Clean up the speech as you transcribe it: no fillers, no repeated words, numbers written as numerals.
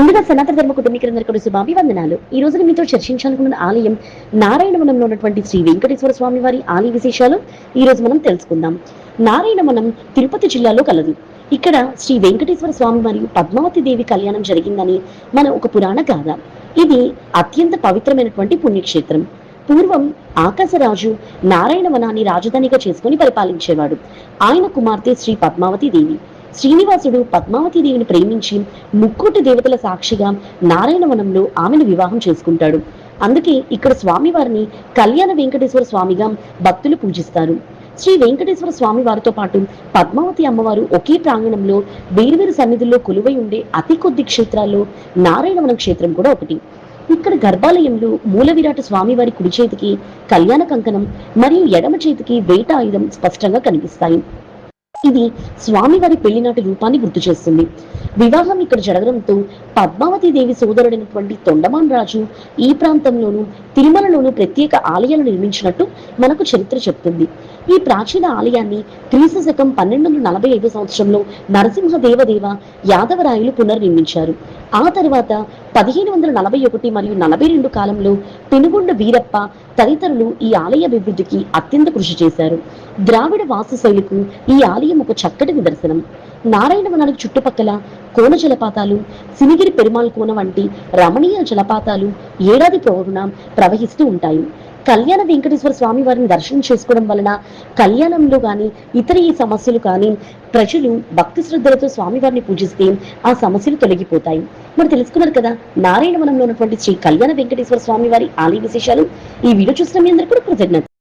ముందుగా సనాతన ధర్మ కుటుంబీకులందరికీ శుభాభివందనాలు. ఈ రోజు మీతో చర్చించాలనుకున్న ఆలయం నారాయణవనంలో ఉన్నటువంటి శ్రీ వెంకటేశ్వర స్వామి వారి ఆలయ విశేషాలు ఈ రోజు మనం తెలుసుకుందాం. నారాయణవనం తిరుపతి జిల్లాలో కలదు. ఇక్కడ శ్రీ వెంకటేశ్వర స్వామి మరియు పద్మావతి దేవి కళ్యాణం జరిగిందని మన ఒక పురాణ గాథ. ఇది అత్యంత పవిత్రమైనటువంటి పుణ్యక్షేత్రం. పూర్వం ఆకాశరాజు నారాయణవనాన్ని రాజధానిగా చేసుకుని పరిపాలించేవాడు. ఆయన కుమార్తె శ్రీ పద్మావతి దేవి. శ్రీనివాసుడు పద్మావతీదేవిని ప్రేమించి ముక్కోటి దేవతల సాక్షిగా నారాయణవనంలో ఆమెను వివాహం చేసుకుంటాడు. అందుకే ఇక్కడ స్వామివారిని కళ్యాణ వెంకటేశ్వర స్వామిగా భక్తులు పూజిస్తారు. శ్రీ వెంకటేశ్వర స్వామి వారితో పాటు పద్మావతి అమ్మవారు ఒకే ప్రాంగణంలో వేర్వేరు సన్నిధుల్లో కొలువై ఉండే అతి కొద్ది క్షేత్రాల్లో నారాయణవనం క్షేత్రం కూడా ఒకటి. ఇక్కడ గర్భాలయంలో మూల విరాట స్వామివారి కుడి చేతికి కళ్యాణ కంకణం మరియు ఎడమ చేతికి వేట ఆయుధం స్పష్టంగా కనిపిస్తాయి. ఇది స్వామివారి పెళ్లినాటి రూపాన్ని గుర్తు చేస్తుంది. వివాహం ఇక్కడ జరగడంతో పద్మావతి దేవి సోదరుడైనటువంటి తొండమాన్ రాజు ఈ ప్రాంతంలోనూ తిరుమలలోనూ ప్రత్యేక ఆలయాలు నిర్మించినట్టు మనకు చరిత్ర చెప్తుంది. ఈ ప్రాచీన ఆలయాన్ని క్రీస్తు శకం 1245 సంవత్సరంలో నరసింహదేవదేవ యాదవరాయలు పునర్నిర్మించారు. ఆ తర్వాత 1541 మరియు 42 కాలంలో పెనుగొండ వీరప్ప తదితరులు ఈ ఆలయ అభివృద్ధికి అత్యంత కృషి చేశారు. ద్రావిడ వాస్తుశైలికు ఈ ఆలయం ఒక చక్కటి నిదర్శనం. నారాయణవనానికి చుట్టుపక్కల కోన జలపాతాలు, సినిగిరి పెరుమాళ్ కోన వంటి రమణీయ జలపాతాలు ఏడాది పొడవునా ప్రవహిస్తూ ఉంటాయి. కళ్యాణ వెంకటేశ్వర స్వామి వారిని దర్శనం చేసుకోవడం వలన కళ్యాణంలో గాని ఇతర ఈ సమస్యలు కానీ ప్రజలు భక్తి శ్రద్ధలతో స్వామివారిని పూజిస్తే ఆ సమస్యలు తొలగిపోతాయి. మరి తెలుసుకున్నారు కదా నారాయణవనంలో ఉన్నటువంటి శ్రీ కళ్యాణ వెంకటేశ్వర స్వామి వారి ఆలయ విశేషాలు. ఈ వీడియో చూసిన మీ అందరికీ కూడా కృతజ్ఞత.